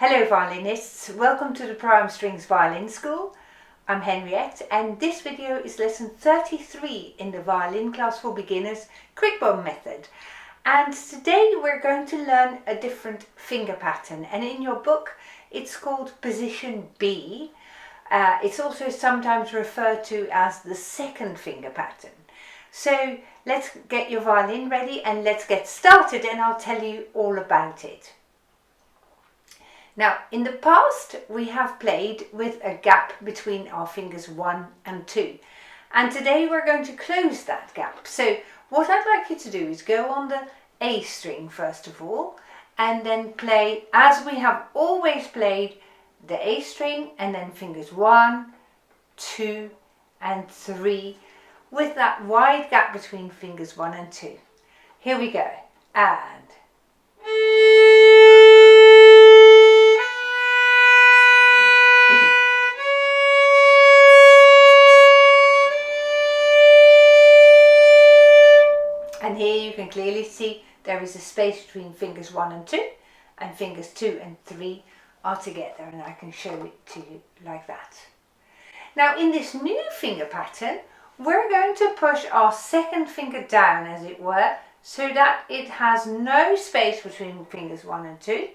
Hello violinists, welcome to the Prime Strings Violin School. I'm Henriette and this video is lesson 33 in the violin class for beginners Crickboom method. And today we're going to learn a different finger pattern, and in your book it's called position B. It's also sometimes referred to as the second finger pattern. So let's get your violin ready and let's get started, and I'll tell you all about it. Now, in the past we have played with a gap between our fingers 1 and 2, and today we're going to close that gap. So what I'd like you to do is go on the A string first of all, and then play as we have always played, the A string and then fingers 1, 2 and 3 with that wide gap between fingers 1 and 2. Here we go. And here you can clearly see there is a space between fingers 1 and 2, and fingers 2 and 3 are together, and I can show it to you like that. Now in this new finger pattern we're going to push our second finger down, as it were, so that it has no space between fingers 1 and 2,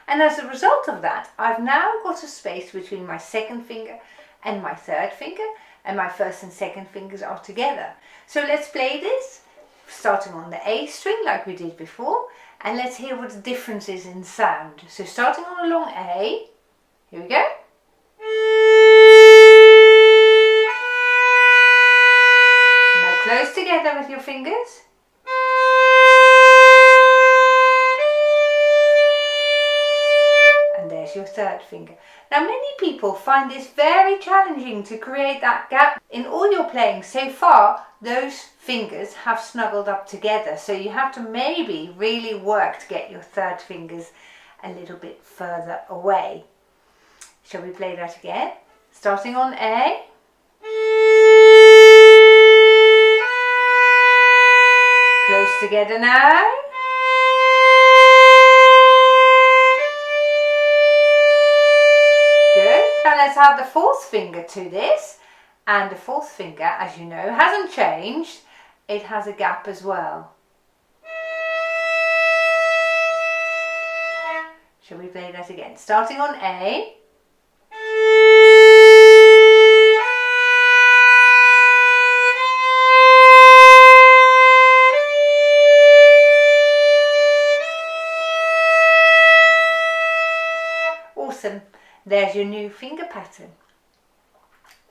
and as a result of that I've now got a space between my second finger and my third finger, and my first and second fingers are together. So let's play this starting on the A string like we did before, and let's hear what the difference is in sound. So starting on a long A, here we go. Now close together with your fingers. And there's your third finger. Now many people find this very challenging to create that gap. In all your playing so far, those fingers have snuggled up together, so you have to maybe really work to get your third fingers a little bit further away. Shall we play that again? Starting on A. Close together now. Good. Now let's add the fourth finger to this. And the fourth finger, as you know, hasn't changed. It has a gap as well. Shall we play that again? Starting on A. Awesome. There's your new finger pattern.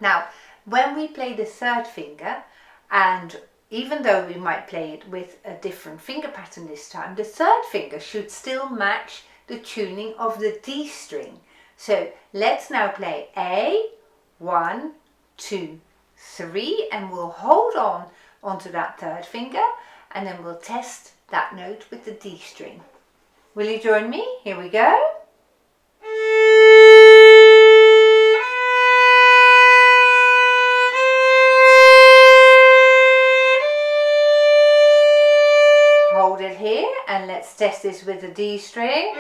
Now, when we play the third finger, and even though we might play it with a different finger pattern this time, the third finger should still match the tuning of the D string. So let's now play A, 1, 2, 3, and we'll hold on onto that third finger, and then we'll test that note with the D string. Will you join me? Here we go. Hold it here, and let's test this with the D string.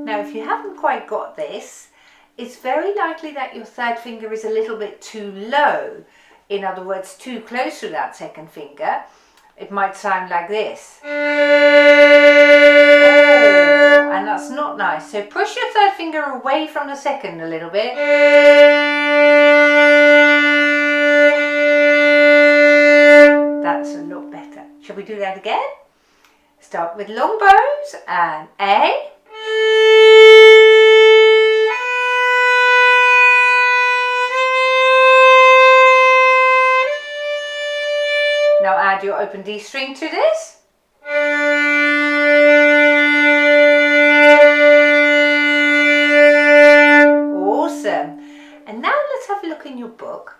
Now if you haven't quite got this, it's very likely that your third finger is a little bit too low. In other words, too close to that second finger. It might sound like this. And that's not nice. So push your third finger away from the second a little bit. That's a lot better. Shall we do that again? Start with long bows and A. Now add your open D string to this. And now let's have a look in your book.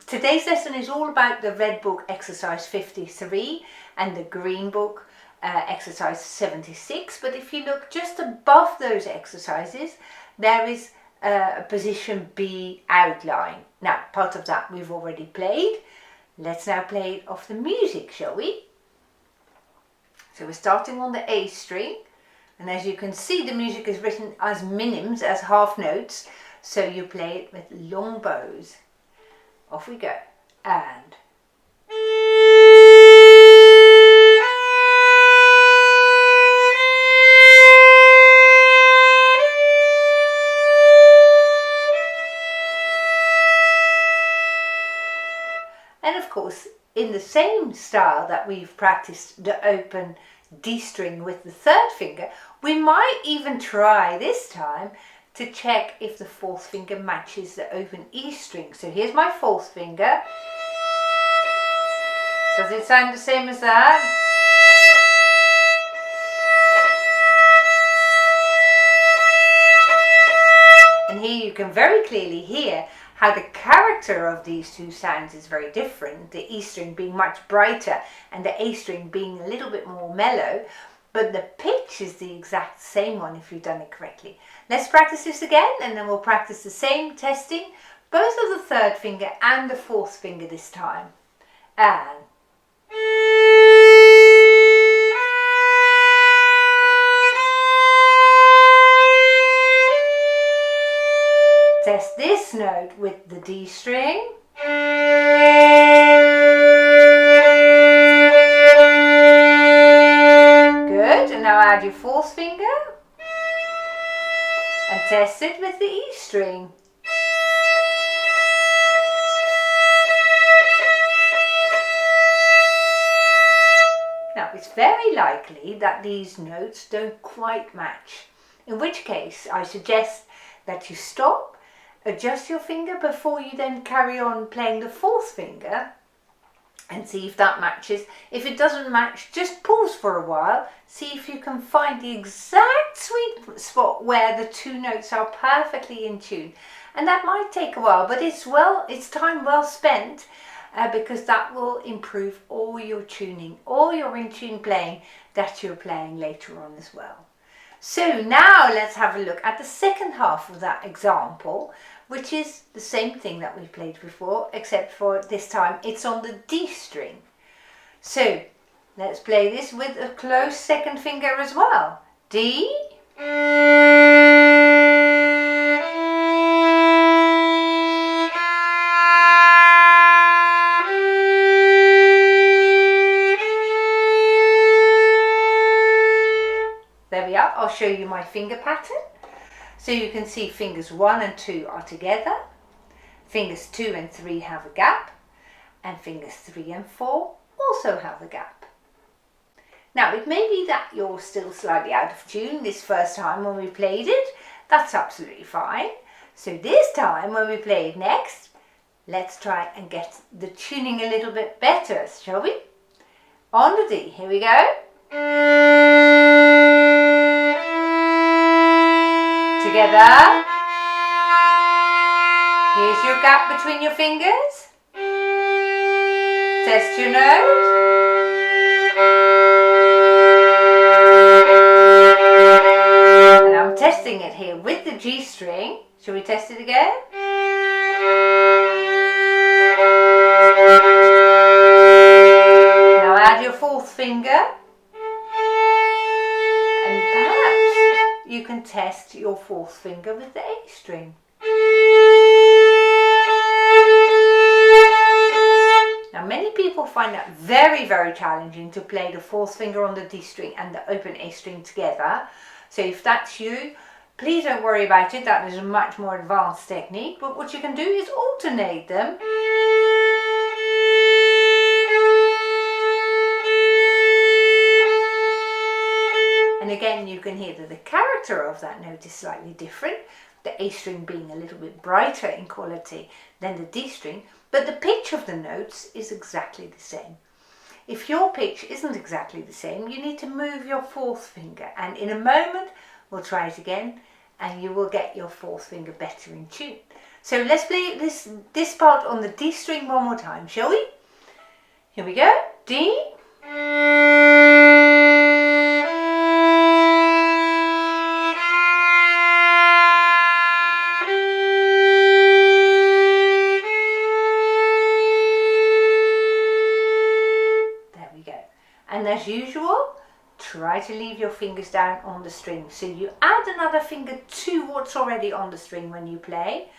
Today's lesson is all about the red book exercise 53 and the green book exercise 76, but if you look just above those exercises there is a position B outline. Now, part of that we've already played. Let's now play it off the music, shall we? So we're starting on the A string, and as you can see, the music is written as minims, as half notes, so you play it with long bows. Off we go. And of course, in the same style that we've practiced the open D string with the third finger, we might even try this time to check if the fourth finger matches the open E string. So here's my fourth finger. Does it sound the same as that? And here you can very clearly hear how the character of these two sounds is very different. The E string being much brighter and the A string being a little bit more mellow, but the pitch is the exact same one if you've done it correctly. Let's practice this again, and then we'll practice the same testing, both of the third finger and the fourth finger this time. And test this note with the D string. Good, and now add your fourth finger and test it with the E string. Now it's very likely that these notes don't quite match, in which case I suggest that you stop, adjust your finger before you then carry on playing the fourth finger and see if that matches. If it doesn't match, just pause for a while, see if you can find the exact sweet spot where the two notes are perfectly in tune. And that might take a while, but it's time well spent, because that will improve all your tuning, all your in tune playing that you're playing later on as well. So now let's have a look at the second half of that example, which is the same thing that we've played before, except for this time it's on the D string. So let's play this with a close second finger as well. D. There we are. I'll show you my finger pattern. So you can see fingers 1 and 2 are together, fingers 2 and 3 have a gap, and fingers 3 and 4 also have a gap. Now it may be that you're still slightly out of tune this first time when we played it. That's absolutely fine. So this time when we play it next, let's try and get the tuning a little bit better, shall we? On the D, here we go. Together. Here's your gap between your fingers. Test your note. And I'm testing it here with the G string. Shall we test it again? Now add your fourth finger. You can test your fourth finger with the A string. Now many people find that very, very challenging to play the fourth finger on the D string and the open A string together. So if that's you, please don't worry about it. That is a much more advanced technique. But what you can do is alternate them. And again, you can hear that the character of that note is slightly different, the A string being a little bit brighter in quality than the D string, but the pitch of the notes is exactly the same. If your pitch isn't exactly the same, you need to move your fourth finger, and in a moment we'll try it again and you will get your fourth finger better in tune. So let's play this part on the D string one more time, shall we? Here we go. D. And as usual, try to leave your fingers down on the string. So you add another finger to what's already on the string when you play,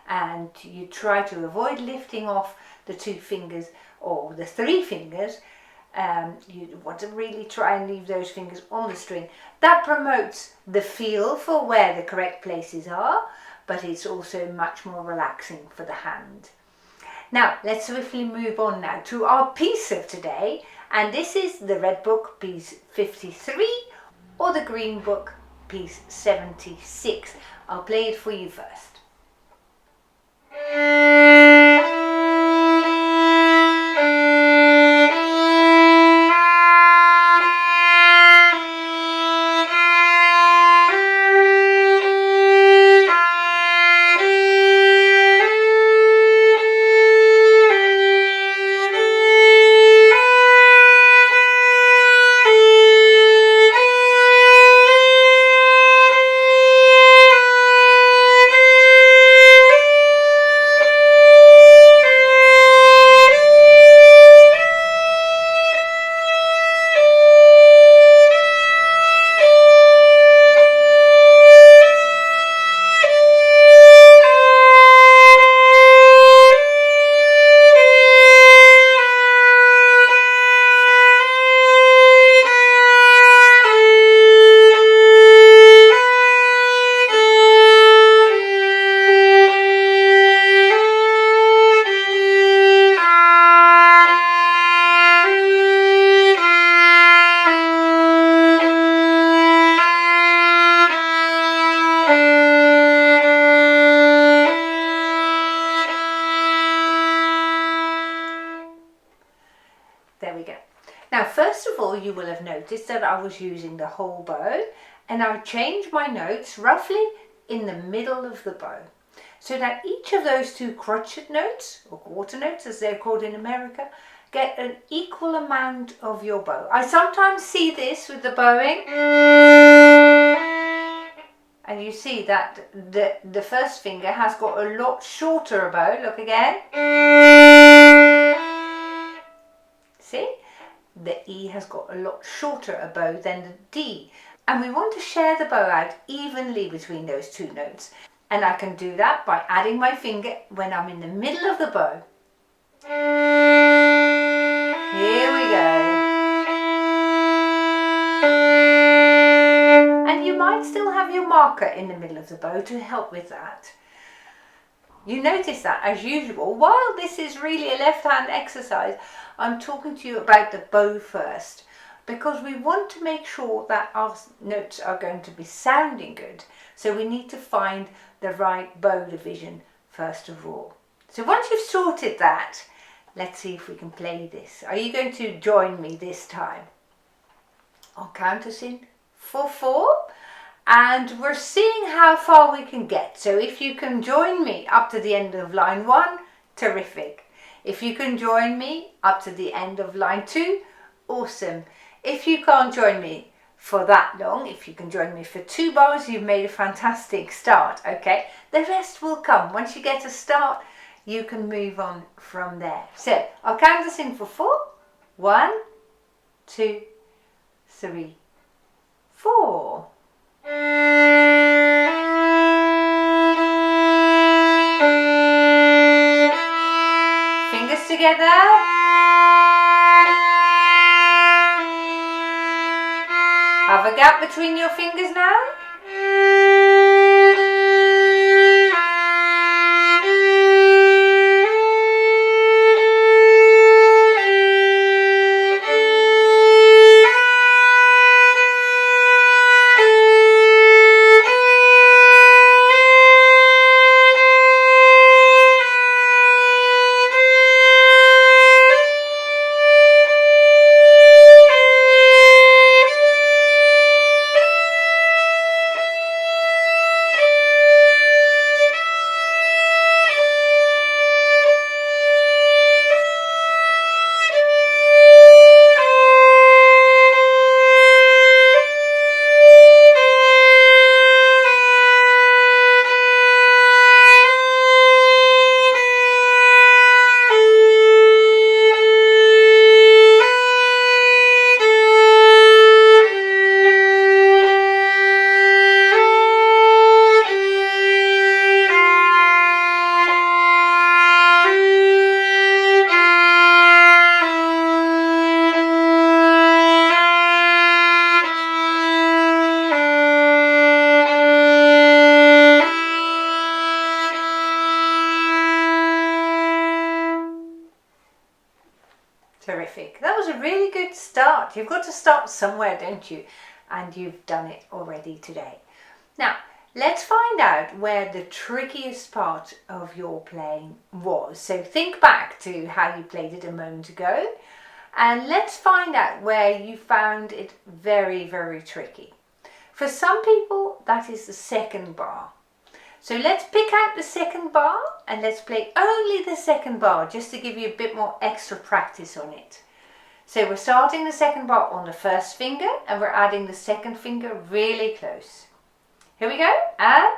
and you try to avoid lifting off the 2 fingers or the 3 fingers. You want to really try and leave those fingers on the string. That promotes the feel for where the correct places are, but it's also much more relaxing for the hand. Now let's swiftly move on now to our piece of today, and this is the red book piece 53 or the green book piece 76. I'll play it for you first. There we go. Now first of all, you will have noticed that I was using the whole bow, and I changed my notes roughly in the middle of the bow, so that each of those 2 crotchet notes, or quarter notes as they're called in America, get an equal amount of your bow. I sometimes see this with the bowing, and you see that the first finger has got a lot shorter a bow. Look again. See? The E has got a lot shorter a bow than the D. And we want to share the bow out evenly between those 2 notes. And I can do that by adding my finger when I'm in the middle of the bow. Here we go. And you might still have your marker in the middle of the bow to help with that. You notice that, as usual, while this is really a left-hand exercise, I'm talking to you about the bow first, because we want to make sure that our notes are going to be sounding good. So we need to find the right bow division first of all. So once you've sorted that, let's see if we can play this. Are you going to join me this time? I'll count us in for 4. And we're seeing how far we can get. So if you can join me up to the end of line 1, terrific. If you can join me up to the end of line 2, awesome. If you can't join me for that long, if you can join me for 2 bars, you've made a fantastic start, okay? The rest will come. Once you get a start, you can move on from there. So I'll count us in for 4. 1, 2, 3, 4. Fingers together. Have a gap between your fingers now. Terrific. That was a really good start. You've got to start somewhere, don't you? And you've done it already today. Now, let's find out where the trickiest part of your playing was. So think back to how you played it a moment ago, and let's find out where you found it very, very tricky. For some people, that is the second bar. So let's pick out the second bar and let's play only the second bar just to give you a bit more extra practice on it. So we're starting the second bar on the first finger and we're adding the second finger really close. Here we go, and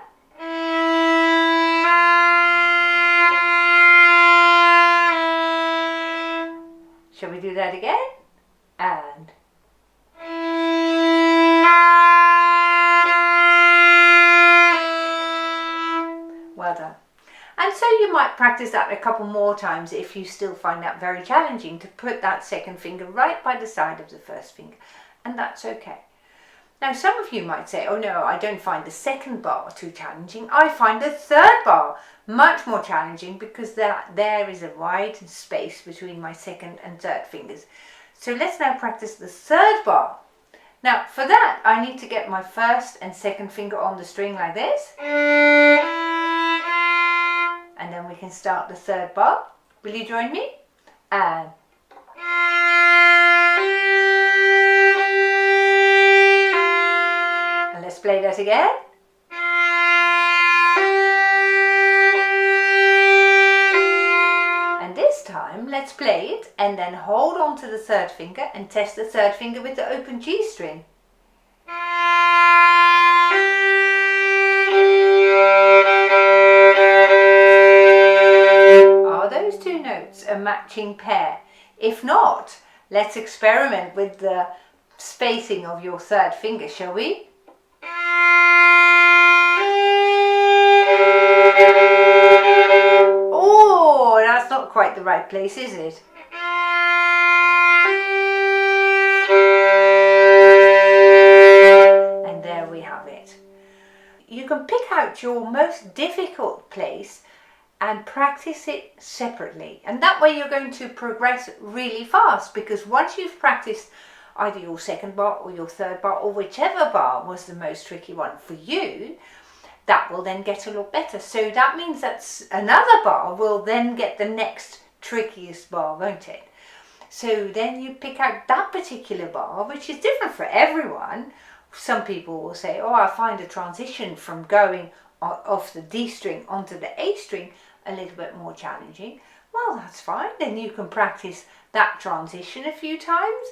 shall we do that again? And well done. And so you might practice that a couple more times if you still find that very challenging, to put that second finger right by the side of the first finger, and that's okay. Now some of you might say, oh no, I don't find the second bar too challenging. I find the third bar much more challenging because there is a wide space between my second and third fingers. So let's now practice the third bar. Now for that I need to get my first and second finger on the string like this. And then we can start the third bar. Will you join me? And let's play that again. And this time let's play it and then hold on to the third finger and test the third finger with the open G string. Are those two notes a matching pair? If not, let's experiment with the spacing of your third finger, shall we? Oh, that's not quite the right place, is it? And there we have it. You can pick out your most difficult place and practice it separately, and that way you're going to progress really fast, because once you've practiced either your second bar or your third bar, or whichever bar was the most tricky one for you, that will then get a lot better. So that means that another bar will then get the next trickiest bar, won't it? So then you pick out that particular bar, which is different for everyone. Some people will say, oh, I find a transition from going off the D string onto the A string a little bit more challenging. Well, that's fine. Then you can practice that transition a few times,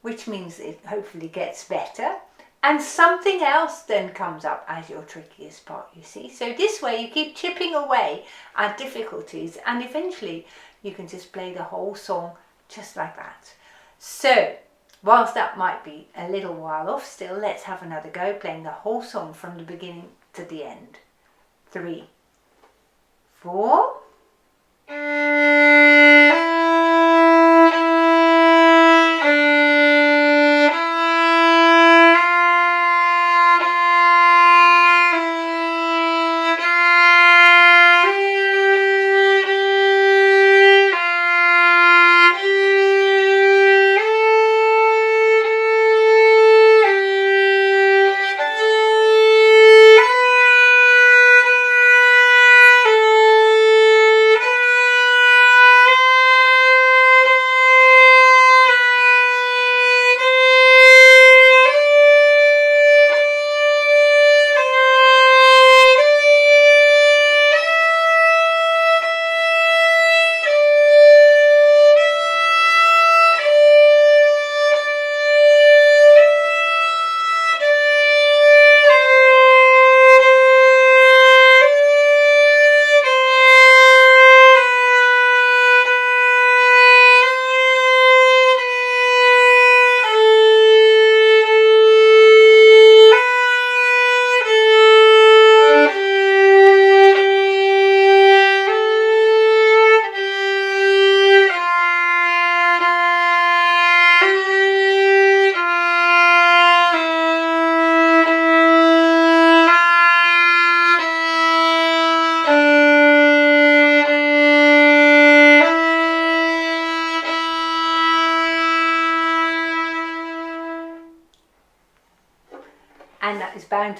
which means it hopefully gets better. And something else then comes up as your trickiest part, you see. So this way you keep chipping away at difficulties, and eventually you can just play the whole song just like that. So whilst that might be a little while off still, let's have another go playing the whole song from the beginning to the end. 3, 4.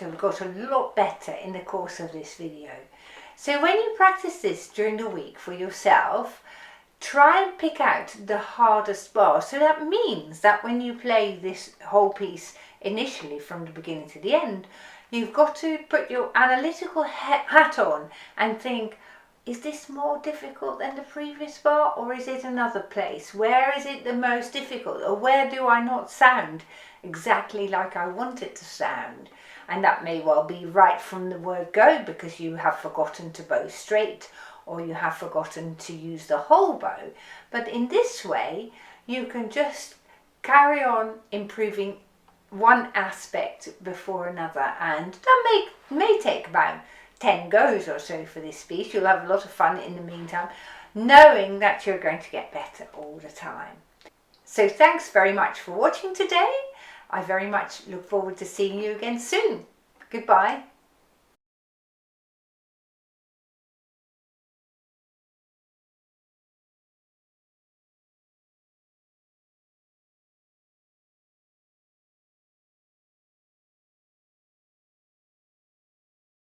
to have got a lot better in the course of this video. So when you practice this during the week for yourself, try and pick out the hardest bar. So that means that when you play this whole piece initially from the beginning to the end, you've got to put your analytical hat on and think, is this more difficult than the previous bar, or is it another place? Where is it the most difficult, or where do I not sound exactly like I want it to sound? And that may well be right from the word go, because you have forgotten to bow straight, or you have forgotten to use the whole bow. But in this way, you can just carry on improving one aspect before another, and that may take about 10 goes or so for this piece. You'll have a lot of fun in the meantime, knowing that you're going to get better all the time. So thanks very much for watching today. I very much look forward to seeing you again soon. Goodbye.